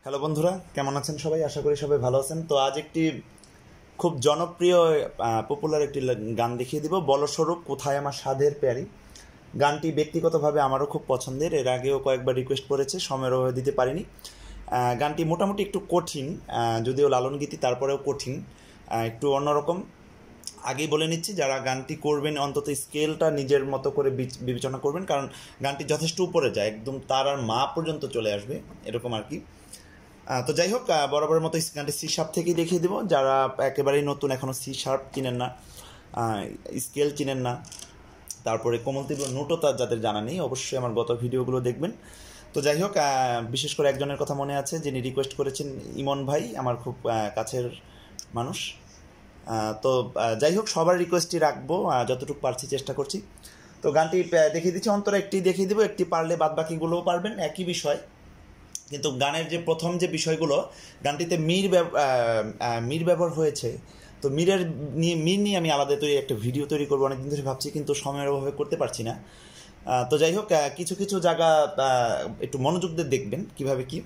Hello বন্ধুরা, কেমন আছেন সবাই? আশা করি সবাই ভালো আছেন। তো আজ একটি খুব জনপ্রিয় পপুলার একটি গান দেখিয়ে দিব, বলো স্বরূপ কোথায় আমার সাধের প্যারি। গানটি ব্যক্তিগতভাবে আমারও খুব পছন্দের, এর আগেও কয়েকবার রিকোয়েস্ট করেছে, সময়ের অভাবে দিতে পারিনি। গানটি মোটামুটি একটু কঠিন, যদিও লালন গীতি তারপরেও কঠিন, একটু অন্যরকম। আগেই বলে নিচ্ছি, যারা গানটি করবেন অন্তত স্কেলটা নিজের মতো করে বিবেচনা করবেন, কারণ গানটি যথেষ্ট উপরে যায়, একদম তার আর মা পর্যন্ত চলে আসবে এরকম আর কি। তো যাই হোক, বরাবরের মতো গানটি সি শার্প থেকেই দেখিয়ে দিব। যারা একেবারেই নতুন, এখনও সি শার্প চিনেন না, স্কেল চিনেন না, তারপরে কোমল তীব্র নোটও তার যাদের জানা নেই, অবশ্যই আমার গত ভিডিওগুলো দেখবেন। তো যাই হোক, বিশেষ করে একজনের কথা মনে আছে যিনি রিকোয়েস্ট করেছেন, ইমন ভাই, আমার খুব কাছের মানুষ। তো যাই হোক, সবার রিকোয়েস্টই রাখবো, যতটুকু পারছি চেষ্টা করছি। তো গানটি দেখিয়ে দিচ্ছি, অন্তরে একটি দেখিয়ে দিব, একটি পারলে বাদ বাকিগুলোও পারবেন, একই বিষয়। কিন্তু গানের যে প্রথম যে বিষয়গুলো, গানটিতে মির ব্যবহার হয়েছে, তো মির নিয়ে আমি আলাদা একটা ভিডিও তৈরি করবো, অনেকদিন ধরে ভাবছি, কিন্তু সময়ের অভাবে করতে পারছি না। তো যাই হোক, কিছু কিছু জায়গা একটু মনোযোগ দিয়ে দেখবেন কিভাবে কি।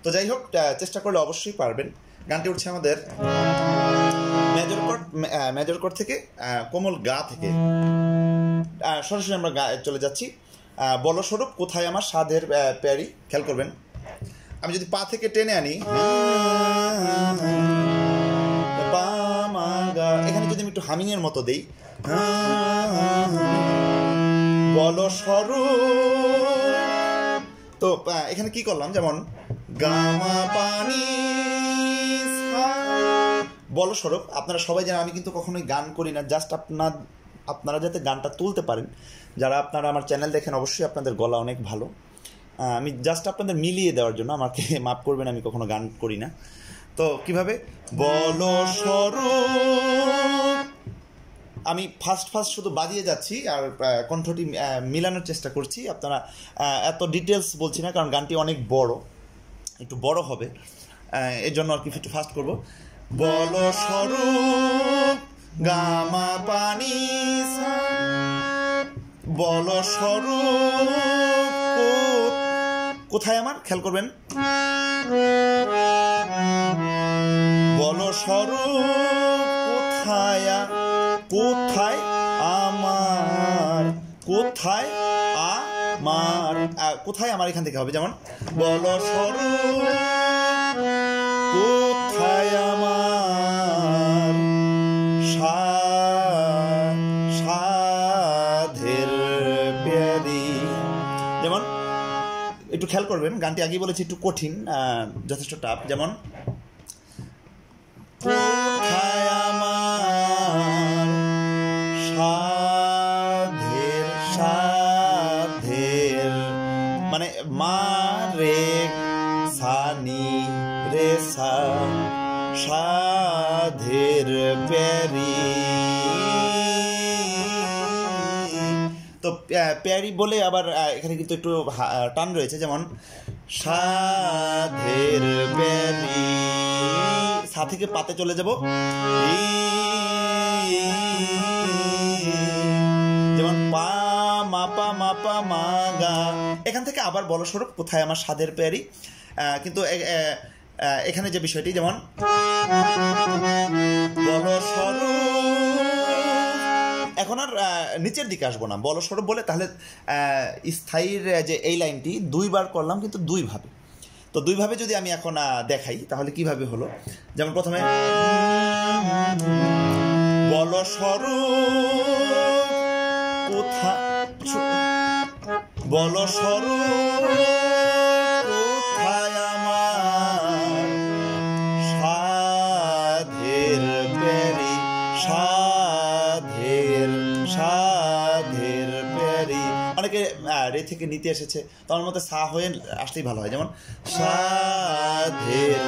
তো যাই হোক, চেষ্টা করলে অবশ্যই পারবেন। গানটি উঠছে আমাদের মেজর কর্ড থেকে, কোমল গা থেকে। সরাসরি আমরা চলে যাচ্ছি, বলো স্বরূপ কোথায় আমার সাধের প্যারি। খেয়াল করবেন, আমি যদি পা থেকে টেনে আনি, এখানে যদি আমি একটু হামিং এর মতো দেই, বলো স্বরূপ, তো এখানে কি করলাম, যেমন গামা পানি বলো স্বরূপ। আপনারা সবাই জানেন আমি কিন্তু কখনোই গান করি না, জাস্ট আপনারা যাতে গানটা তুলতে পারেন। যারা আপনারা আমার চ্যানেল দেখেন, অবশ্যই আপনাদের গলা অনেক ভালো, আমি জাস্ট আপনাদের মিলিয়ে দেওয়ার জন্য, আমাকে মাফ করবেন, আমি কখনো গান করি না। তো কিভাবে বলো স্বরূপ, আমি ফার্স্ট শুধু বাজিয়ে যাচ্ছি আর কণ্ঠটি মিলানোর চেষ্টা করছি। আপনারা এত ডিটেলস বলছি না, কারণ গানটি অনেক বড়, একটু বড় হবে, এর জন্য আর কি একটু ফাস্ট করবো। বলো স্বরূপ গামা পানি, বলো স্বরূপ কোথায় আমার, খেয়াল করবেন, বলো স্বরূপ কোথায় আমার, কোথায় আমার, কোথায় আমার এখান থেকে হবে, যেমন বলো স্বরূপ কোথায় আমার সাধের প্যারি। যেমন একটু খেয়াল করবেন, গানটি আগেই বলেছি একটু কঠিন, যথেষ্ট টাফ। যেমন কোথায় আমার সাধের, মানে মা রে সানি রে সা, সাধের প্যারি। তো প্যারি বলে আবার এখানে কিন্তু একটু টান রয়েছে, যেমন সাধের প্যারি, সা থেকে পাতে চলে যাব, যেমন পা মাপা মা গা, এখান থেকে আবার বলো স্বরূপ কোথায় আমার সাধের প্যারি। কিন্তু এখানে যে বিষয়টি, যেমন বলো স্বরূপ, এখন আর নিচের দিকে আসবো না, বলো স্বরূপ বলে, তাহলে স্থায়ীর যে এই লাইনটি দুইবার করলাম, কিন্তু দুইভাবে। তো দুইভাবে যদি আমি এখন দেখাই, তাহলে কিভাবে হলো, যেমন প্রথমে বলো স্বরূপ বলো স্বরূপ কোথায় আমার সাধের প্যারি, সাধের প্যারি। অনেকে রে থেকে নিতে এসেছে, তোমার মধ্যে সা হয়ে আসলেই ভালো হয়, যেমন সাধের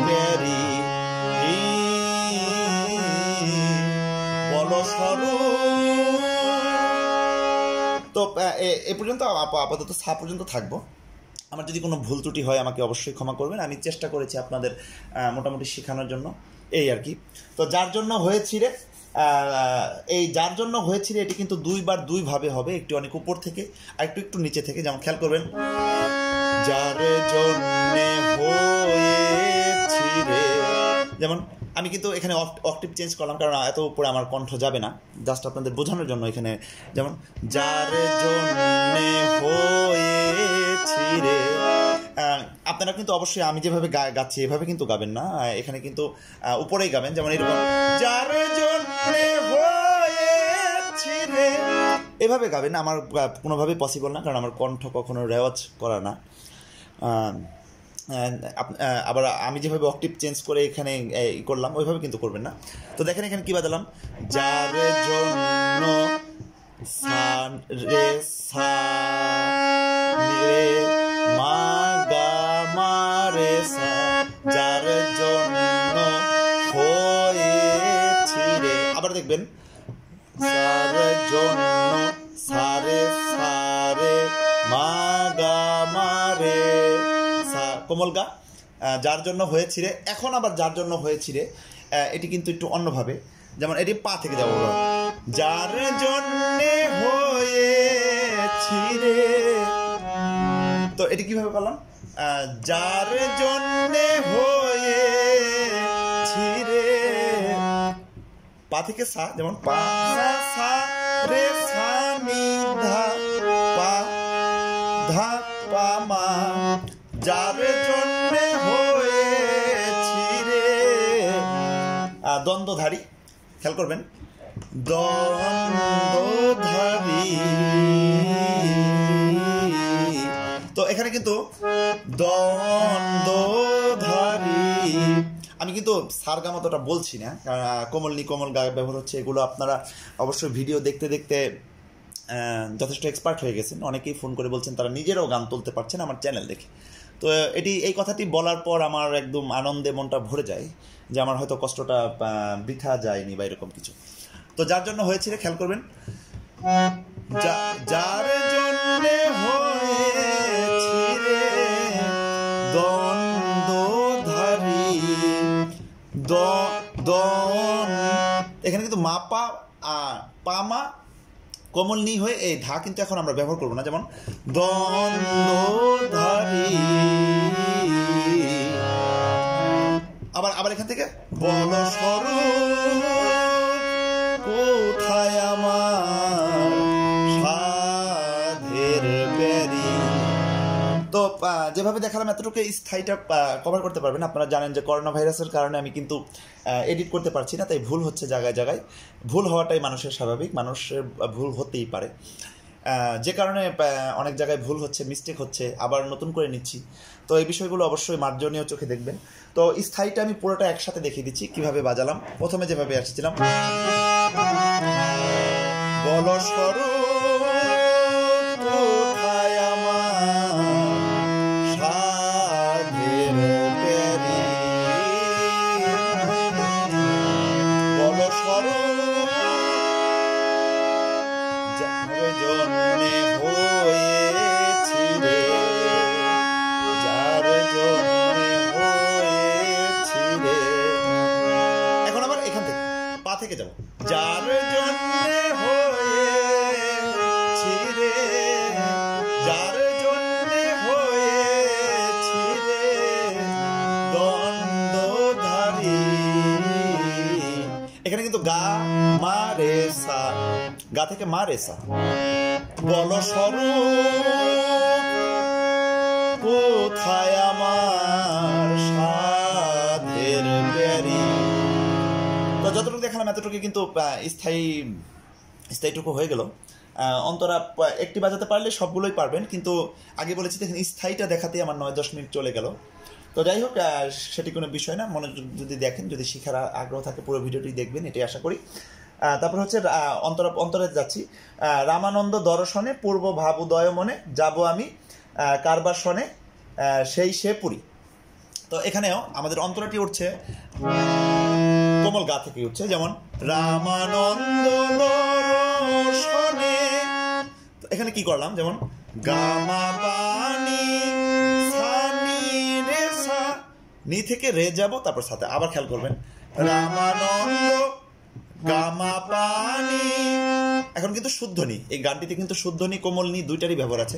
প্যারি, বলো স্বরূপ। তো এ পর্যন্ত আপাতত সা পর্যন্ত থাকবো। আমার যদি কোনো ভুল ত্রুটি হয় আমাকে অবশ্যই ক্ষমা করবেন, আমি চেষ্টা করেছি আপনাদের মোটামুটি শেখানোর জন্য, এই আর কি। তো যার জন্য হয়েছি রে, এই যার জন্য হয়েছিল এটি কিন্তু দুইবার দুইভাবে হবে, একটু অনেক উপর থেকে আর একটু নিচে থেকে। যেমন খেয়াল করবেন, যার জন্য যেমন আমি কিন্তু এখানে অক্টিভ চেঞ্জ করলাম, কারণ এত উপরে আমার কণ্ঠ যাবে না, জাস্ট আপনাদের বোঝানোর জন্য। এখানে যেমন যার জন্যে হয়েছি রে, আপনারা কিন্তু অবশ্যই আমি যেভাবে গাচ্ছি এভাবে কিন্তু গাবেন না, এখানে কিন্তু উপরেই গাবেন। যেমন এরকম যার জন্যে হয়েছি রে, এভাবে গাবেন না, আমার কোনোভাবেই পসিবল না, কারণ আমার কণ্ঠ কখনো রেওয়াজ করা না। আবার আমি যেভাবে অক্টিভ চেঞ্জ করে এখানে করলাম ওইভাবে কিন্তু করবেন না। তো দেখেন এখানে কি বাজালাম, যার জন্য সা রে সা রে মা গা মা রে সা, যার জন্য হয়েছি রে। আবার দেখবেন যার জন্য সা রে মা গা মা রে, কোমল গা, যার জন্য হয়েছি রে। এখন আবার যার জন্য হয়েছি রে এটি কিন্তু একটু অন্যভাবে, যেমন এটি পা থেকে যাবো, যার জন্যে হয়েছি রে। তো এটি কিভাবে করলাম, যার জন্যে হয়েছি রে, পা থেকে সা, যেমন পা সা রে সা নি ধা পা ধা পা মা, যার জন্যে হয়েছি রে। দ্বন্দ্বধারী, খেয়াল করবেন, দ্বন্দ্বধারী। তো এখানে কিন্তু দ্বন্দ্বধারী, আমি কিন্তু সারগা মতোটা বলছি না, কোমল নি কোমল গা ব্যবহার হচ্ছে, এগুলো আপনারা অবশ্যই ভিডিও দেখতে দেখতে যথেষ্ট এক্সপার্ট হয়ে গেছেন। অনেকেই ফোন করে বলছেন তারা নিজেরাও গান তুলতে পারছেন আমার চ্যানেল দেখে। তো এই কথাটি বলার পর আমার একদম আনন্দে মনটা ভরে যায়, যে আমার হয়তো কষ্টটা বৃথা যায়নি বা এরকম কিছু। তো যার জন্য হয়েছে রে, খেয়াল করবেন, যার জন্য হয়েছি রে দ্বন্দ্বধারী। এখানে কিন্তু মা পা পা মা কোমল নি হয়ে এই ধা কিন্তু এখন আমরা ব্যবহার করবো না, যেমন দ্বন্দ্বধারী। আবার এখান থেকে বল সোরুপ কোথায় আমার সাধের প্যারি। তো যেভাবে দেখালাম এতটুকু স্থায়ীটা কভার করতে পারবেন। আপনারা জানেন যে করোনা ভাইরাসের কারণে আমি কিন্তু এডিট করতে পারছি না, তাই ভুল হচ্ছে জায়গায় জায়গায়। ভুল হওয়াটাই মানুষের স্বাভাবিক, মানুষের ভুল হতেই পারে, যে কারণে অনেক জায়গায় ভুল হচ্ছে, মিস্টেক হচ্ছে, আবার নতুন করে নিচ্ছি। তো এই বিষয়গুলো অবশ্যই মার্জনীয় চোখে দেখবেন। তো স্থায়ীটা আমি পুরোটা একসাথে দেখিয়ে দিচ্ছি কিভাবে বাজালাম। প্রথমে যেভাবে আসছিলাম, বল সোরুপ কোথায় আমার সাধের প্যারি, বল সোরুপ যার জন্যে হয়েছি রে, যার জন্যে হয়েছি রে। এখন আবার এখান থেকে পা থেকে যাবো, যার জন্যে হয়েছি রে, যার জন্যে হয়েছি রে দ্বন্দ্বধারী। এখানে কিন্তু গা মা রে সা, গা থেকে মা রে সা, বল সোরুপ কোথায় আমার সাধের প্যারি। তো যতটুকু দেখালাম এতটুকু কিন্তু স্থায়ীটুকু হয়ে গেল। অন্তরা একটি বাজাতে পারলে সবগুলোই পারবেন, কিন্তু আগে বলেছি দেখেন স্থায়ীটা দেখাতেই আমার 9-10 মিনিট চলে গেল। তো যাই হোক, সেটি কোনো বিষয় না, মনোযোগ যদি দেখেন, যদি শেখার আগ্রহ থাকে পুরো ভিডিওটি দেখবেন, এটাই আশা করি। তারপর হচ্ছে অন্তরে যাচ্ছি, রামানন্দ দর্শনে পূর্ব ভাব উদয় মনে, যাব আমি কারবার শনে সেই সে পুরী। তো এখানেও আমাদের অন্তরাটি উঠছে কোমল গা থেকে উঠছে, যেমন রামানন্দ দর্শনে। এখানে কি করলাম, যেমন গামা পানি সানি রে সা, নি থেকে রে যাব, তারপর সাথে আবার খেয়াল করবেন রামানন্দ গামা পানি। এখন কিন্তু শুদ্ধ নি, এই গানটিতে কিন্তু শুদ্ধ নি কোমল নি দুইটারই ব্যবহার আছে।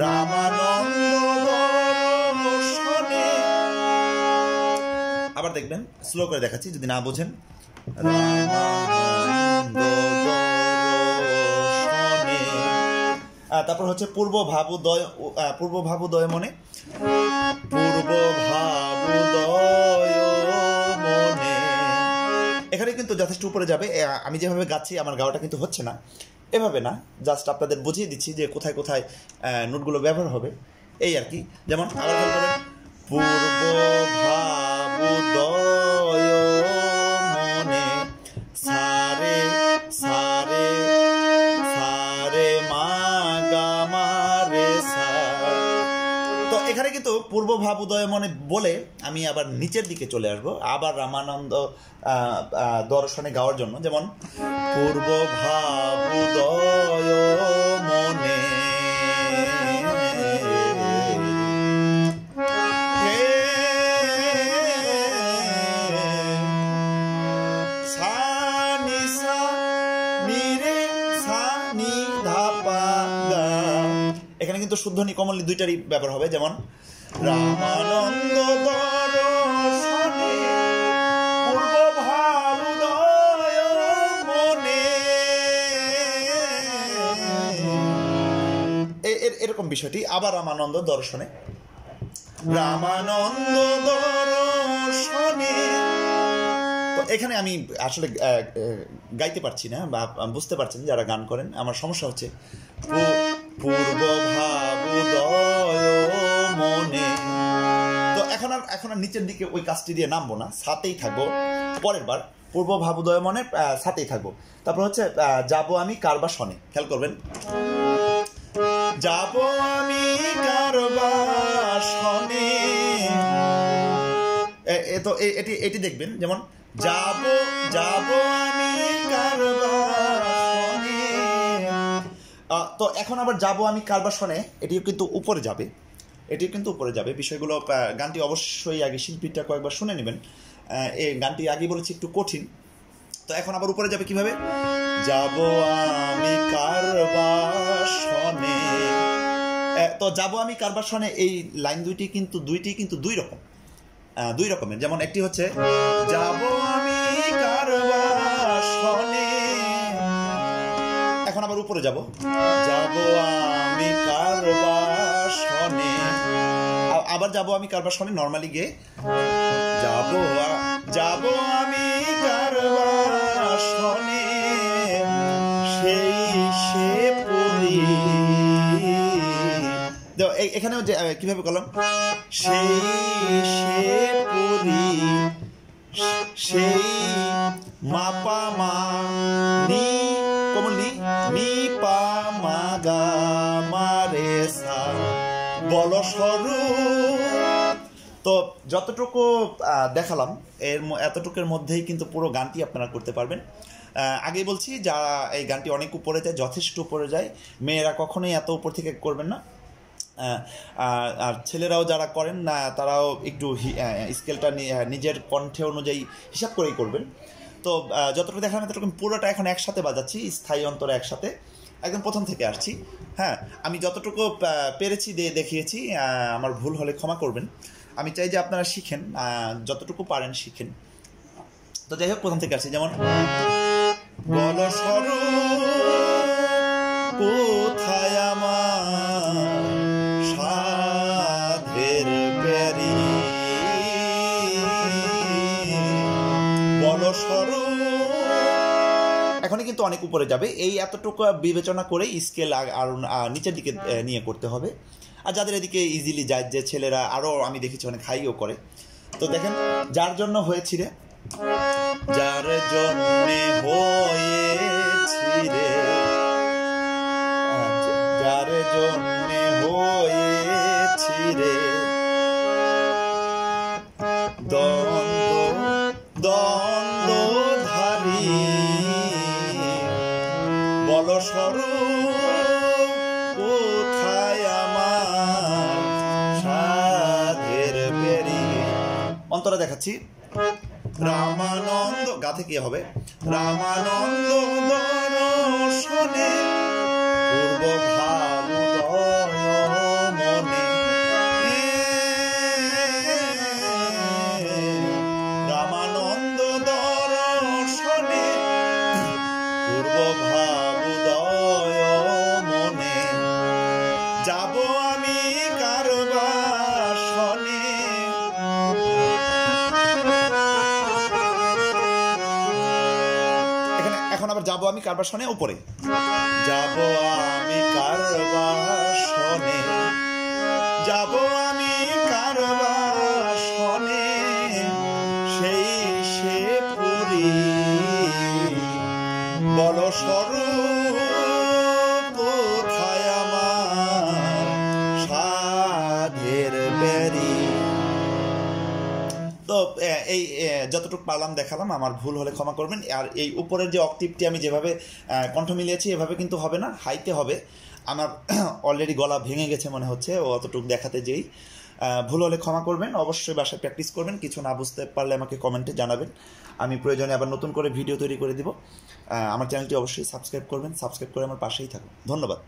রামানন্দ দর্শনে, আবার দেখবেন, স্লো করে দেখাচ্ছি যদি না বোঝেন। রামানন্দ দর্শনে, তারপর হচ্ছে পূর্ব ভাবুদয় মনে, পূর্ব ভাবুদয় মনে। এখানে কিন্তু যথেষ্ট উপরে যাবে। আমি যেভাবে গাচ্ছি আমার গাওয়াটা কিন্তু হচ্ছে না, এভাবে না, জাস্ট আপনাদের বুঝিয়ে দিচ্ছি যে কোথায় কোথায় নোটগুলো ব্যবহার হবে, এই আর কি। যেমন আবার খেয়াল করেন, পূর্ব ভাবুদয় মনে, সারে সারে সারে মা গা মা রে সা। তো এখানে কিন্তু পূর্ব ভাবুদয় মনে বলে আমি আবার নিচের দিকে চলে আসবো, আবার রামানন্দ দর্শনে গাওয়ার জন্য। যেমন পূর্ব ভাবুদয় মনে, এখানে কিন্তু শুদ্ধ নিকমলি দুইটারই ব্যবহার হবে। যেমন রামানন্দ দর্শনে পূর্ব ভাবুদয় মনে, এরকম বিষয়টি। আবার রামানন্দ দর্শনে, রামানন্দ দর্শনে। তো এখানে আমি আসলে গাইতে পারছি না, বা বুঝতে পারছেন যারা গান করেন, আমার সমস্যা হচ্ছে পূর্ব ভাবুদয় মনে। তো এখন আর নিচের দিকে ওই কাজটি দিয়ে নামবো না, সাথেই থাকবো। পরের বার পূর্ব ভাবুদয় মনে সাথেই থাকবো। তারপর হচ্ছে যাবো আমি কারবা শনে, খেয়াল করবেন, যাবো আমি কারবা শনে। তো এটি দেখবেন, যেমন যাবো আমি কারবা শনে। তো এখন আবার যাবো আমি কারবা শনে, এটিও কিন্তু উপরে যাবে, বিষয়গুলো। গানটি অবশ্যই আগে শিল্পীটা কয়েকবার শুনে নেবেন। এই গানটি আগে বলেছি একটু কঠিন। তো এখন আবার উপরে যাবে কিভাবে, যাবো আমি কারবা শনে। তো যাবো আমি কারবা শনে, এই লাইন দুইটি কিন্তু দুই রকমের। যেমন একটি হচ্ছে যাবো আমি কারবা শনে, এখন আবার উপরে যাবো আমি কারবা শনে। আবার যাবো আমি কারবা শনে নর্মালি গিয়ে, যাবো আমি কারবা শনে, সেই সে পুরী। এখানেও কিভাবে করলাম, সেই সে পুরী, সেই মাপা মা নি কোমল নি পা মা গা মা রে সা, বলো স্বরূপ। তো যতটুকু দেখালাম এতটুকুর মধ্যেই কিন্তু পুরো গানটি আপনারা করতে পারবেন। আগেই বলছি, যারা এই গানটি অনেক উপরে যায়, যথেষ্ট উপরে যায়, মেয়েরা কখনোই এত উপর থেকে করবেন না। আর ছেলেরাও যারা করেন না তারাও একটু স্কেলটা নিজের কণ্ঠে অনুযায়ী হিসাব করেই করবেন। তো যতটুকু দেখালাম ততটুকু পুরোটা এখন একসাথে বাজাচ্ছি, স্থায়ী অন্তরে একসাথে, একদম প্রথম থেকে আসছি। হ্যাঁ, আমি যতটুকু পেরেছি দেখিয়েছি, আমার ভুল হলে ক্ষমা করবেন। আমি চাই যে আপনারা শিখেন, যতটুকু পারেন শিখেন। তো যাই হোক, প্রথম থেকে আসছি। যেমন বলো স্বরূপ কোথায় আমার সাধের প্যারি, বলো স্বরূপ। এখনই কিন্তু অনেক উপরে যাবে, এই এতটুকু বিবেচনা করে স্কেল আর নিচের দিকে নিয়ে করতে হবে। আর যাদের এদিকে ইজিলি যায়, যে ছেলেরা আরও আমি দেখেছি অনেক হাইও করে। তো দেখেন, যার জন্য হয়েছি রে, যার জন্যে হয়েছি রে, যার জন্যে হয়েছি রে, দ্বন্দ্বধারী, বলো স্বরূপ কোথায় আমার সাধের বেরি। অন্তরা দেখাচ্ছি, রামানন্দ গা থেকে হবে, রামানন্দ দর্শনে পূর্ব ভাবুদয় মনে, যাব আমি কার বাসনে? উপরে যাব আমি কার বাসনে, যাব আমি কার বাসনে, সেই সে পুরী বলো স্বরূপ কোথায় আমার সাধের বেরি। তো এই যতটুকু পারলাম দেখালাম, আমার ভুল হলে ক্ষমা করবেন। আর এই উপরের যে অক্টিভটি আমি যেভাবে কণ্ঠ মিলিয়েছি এভাবে কিন্তু হবে না, হাইতে হবে। আমার অলরেডি গলা ভেঙে গেছে মনে হচ্ছে অতটুকু দেখাতে যেই। ভুল হলে ক্ষমা করবেন, অবশ্যই বাসায় প্র্যাকটিস করবেন। কিছু না বুঝতে পারলে আমাকে কমেন্টে জানাবেন, আমি প্রয়োজনে আবার নতুন করে ভিডিও তৈরি করে দিব। আমার চ্যানেলটি অবশ্যই সাবস্ক্রাইব করবেন, সাবস্ক্রাইব করে আমার পাশেই থাকুন। ধন্যবাদ।